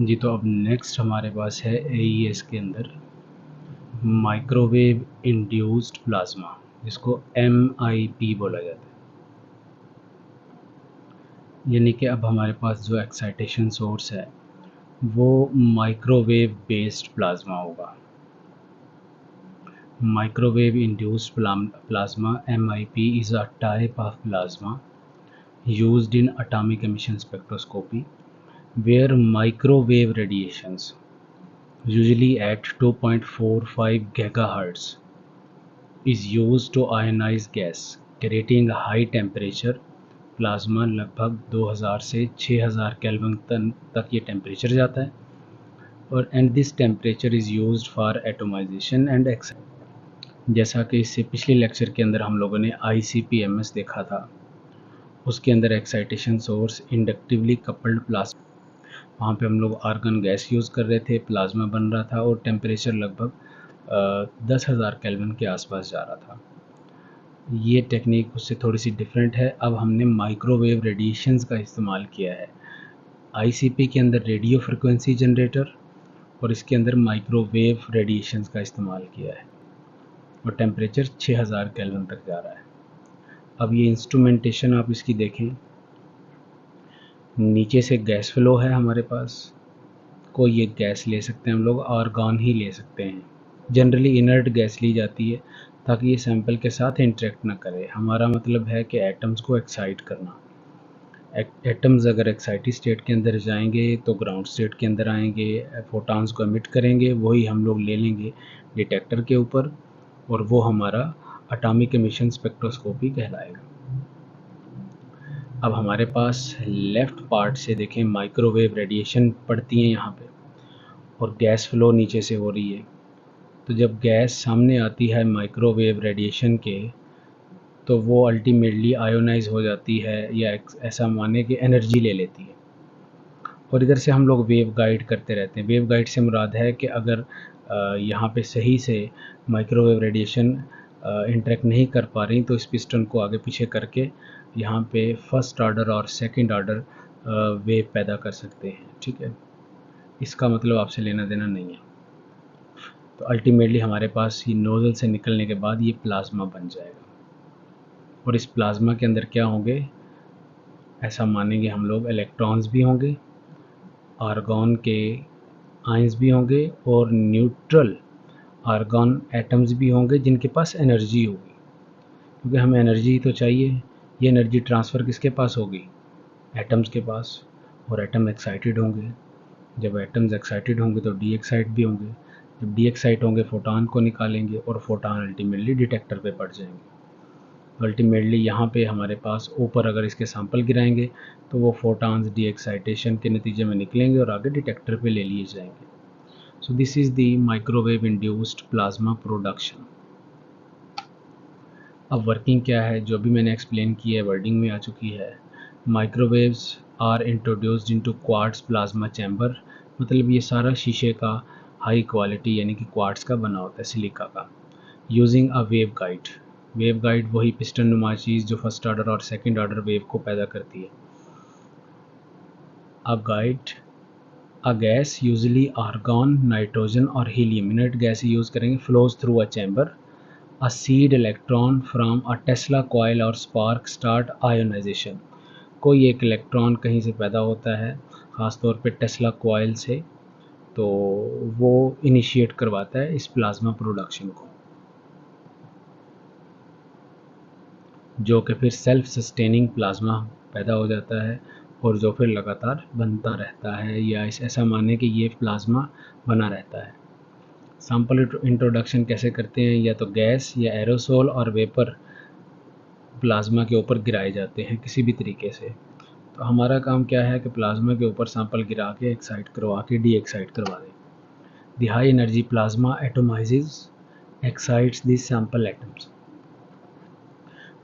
जी, तो अब नेक्स्ट हमारे पास है एईएस के अंदर माइक्रोवेव इंड्यूस्ड प्लाज्मा, जिसको MIP बोला जाता है। यानी कि अब हमारे पास जो एक्साइटेशन सोर्स है वो माइक्रोवेव बेस्ड प्लाज्मा होगा। Microwave induced plasma MIP is a type of plasma used in atomic emission spectroscopy where microwave radiations, usually at 2.45 GHz, is used to ionize gas, creating a high temperature plasma. लगभग 2000 से 6000 kelvin तक ये temperature जाता है और and this temperature is used for atomisation and excitation. जैसा कि इससे पिछले लेक्चर के अंदर हम लोगों ने ICP-MS देखा था, उसके अंदर excitation source inductively coupled plasma, वहाँ पे हम लोग आर्गन गैस यूज़ कर रहे थे, प्लाज्मा बन रहा था और टेम्परेचर लगभग 10,000 केल्विन के आसपास जा रहा था। ये टेक्निक उससे थोड़ी सी डिफरेंट है। अब हमने माइक्रोवेव रेडिएशंस का इस्तेमाल किया है। ICP के अंदर रेडियो फ्रिक्वेंसी जनरेटर और इसके अंदर माइक्रोवेव रेडिएशंस का इस्तेमाल किया है और टेम्परेचर 6000 केल्विन तक जा रहा है। अब ये इंस्ट्रूमेंटेशन आप इसकी देखें, नीचे से गैस फ्लो है हमारे पास, कोई एक गैस ले सकते हैं हम लोग, आर्गन ही ले सकते हैं। जनरली इनर्ट गैस ली जाती है ताकि ये सैंपल के साथ इंटरेक्ट ना करे। हमारा मतलब है कि एटम्स को एक्साइट करना। एटम्स अगर एक्साइटेड स्टेट के अंदर जाएंगे तो ग्राउंड स्टेट के अंदर आएंगे, फोटॉन्स को एमिट करेंगे, वही हम लोग ले लेंगे डिटेक्टर के ऊपर और वो हमारा एटॉमिक एमिशन स्पेक्ट्रोस्कोपी कहलाएगा। अब हमारे पास लेफ़्ट पार्ट से देखें, माइक्रोवेव रेडिएशन पड़ती है यहाँ पे और गैस फ्लो नीचे से हो रही है। तो जब गैस सामने आती है माइक्रोवेव रेडिएशन के, तो वो अल्टीमेटली आयोनाइज हो जाती है या ऐसा माने कि एनर्जी ले लेती है और इधर से हम लोग वेव गाइड करते रहते हैं। वेव गाइड से मुराद है कि अगर यहाँ पे सही से माइक्रोवेव रेडिएशन इंटरेक्ट नहीं कर पा रही तो इस पिस्टन को आगे पीछे करके यहाँ पे फर्स्ट ऑर्डर और सेकंड ऑर्डर वेव पैदा कर सकते हैं। ठीक है, इसका मतलब आपसे लेना देना नहीं है। तो अल्टीमेटली हमारे पास ये नोज़ल से निकलने के बाद ये प्लाज्मा बन जाएगा और इस प्लाज्मा के अंदर क्या होंगे, ऐसा मानेंगे हम लोग, इलेक्ट्रॉन्स भी होंगे, आर्गन के आयंस भी होंगे और न्यूट्रल आर्गन एटम्स भी होंगे जिनके पास एनर्जी होगी, क्योंकि हमें एनर्जी तो चाहिए। ये एनर्जी ट्रांसफ़र किसके पास होगी, एटम्स के पास, और एटम एक्साइटेड होंगे। जब एटम्स एक्साइटेड होंगे तो डी एक्साइट भी होंगे। जब डी एक्साइट होंगे फोटॉन को निकालेंगे और फोटॉन अल्टीमेटली डिटेक्टर पे पड़ जाएंगे। अल्टीमेटली यहाँ पे हमारे पास ऊपर अगर इसके सैंपल गिराएंगे तो वो फोटॉन्स डी एक्साइटेशन के नतीजे में निकलेंगे और आगे डिटेक्टर पे ले लिए जाएंगे। So this is the microwave induced plasma production. अब वर्किंग क्या है, जो भी मैंने एक्सप्लेन की है वर्डिंग में आ चुकी है। Microwaves are introduced into quartz plasma chamber, मतलब ये सारा शीशे का हाई क्वालिटी यानी कि क्वार्ट्ज का बना होता है, सिलिका का। Using a wave guide, wave guide वही पिस्टन नुमा चीज़ जो फर्स्ट ऑर्डर और सेकंड ऑर्डर वेव को पैदा करती है। A gas usually argon, nitrogen और हीलियम, इनर्ट गैस यूज़ करेंगे, flows through a chamber. A seed electron from a Tesla coil और स्पार्क स्टार्ट आयोनाइजेशन, कोई एक इलेक्ट्रॉन कहीं से पैदा होता है, ख़ास तौर पे टेस्ला कॉइल से, तो वो इनिशिएट करवाता है इस प्लाज्मा प्रोडक्शन को, जो कि फिर सेल्फ सस्टेनिंग प्लाज्मा पैदा हो जाता है और जो फिर लगातार बनता रहता है, या ऐसा माने कि ये प्लाज्मा बना रहता है। सैंपल इंट्रोडक्शन कैसे करते हैं, या तो गैस या एरोसोल और वेपर प्लाज्मा के ऊपर गिराए जाते हैं किसी भी तरीके से। तो हमारा काम क्या है कि प्लाज्मा के ऊपर सैंपल गिरा के एक्साइट करवा के डी एक्साइट करवा दें। The high energy plasma atomises excites this sample atoms.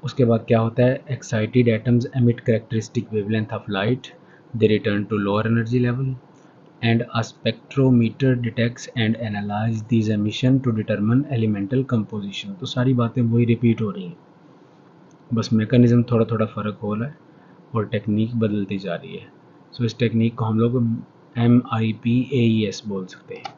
उसके बाद क्या होता है, excited atoms emit characteristic wavelength of light, they return to lower energy level and a spectrometer detects and analyse this emission to determine elemental composition. तो सारी बातें वही repeat हो रही हैं, बस मैकेनिज्म थोड़ा थोड़ा फ़र्क हो रहा है और टेक्निक बदलती जा रही है। सो इस टेक्निक को हम लोग MIPAES बोल सकते हैं।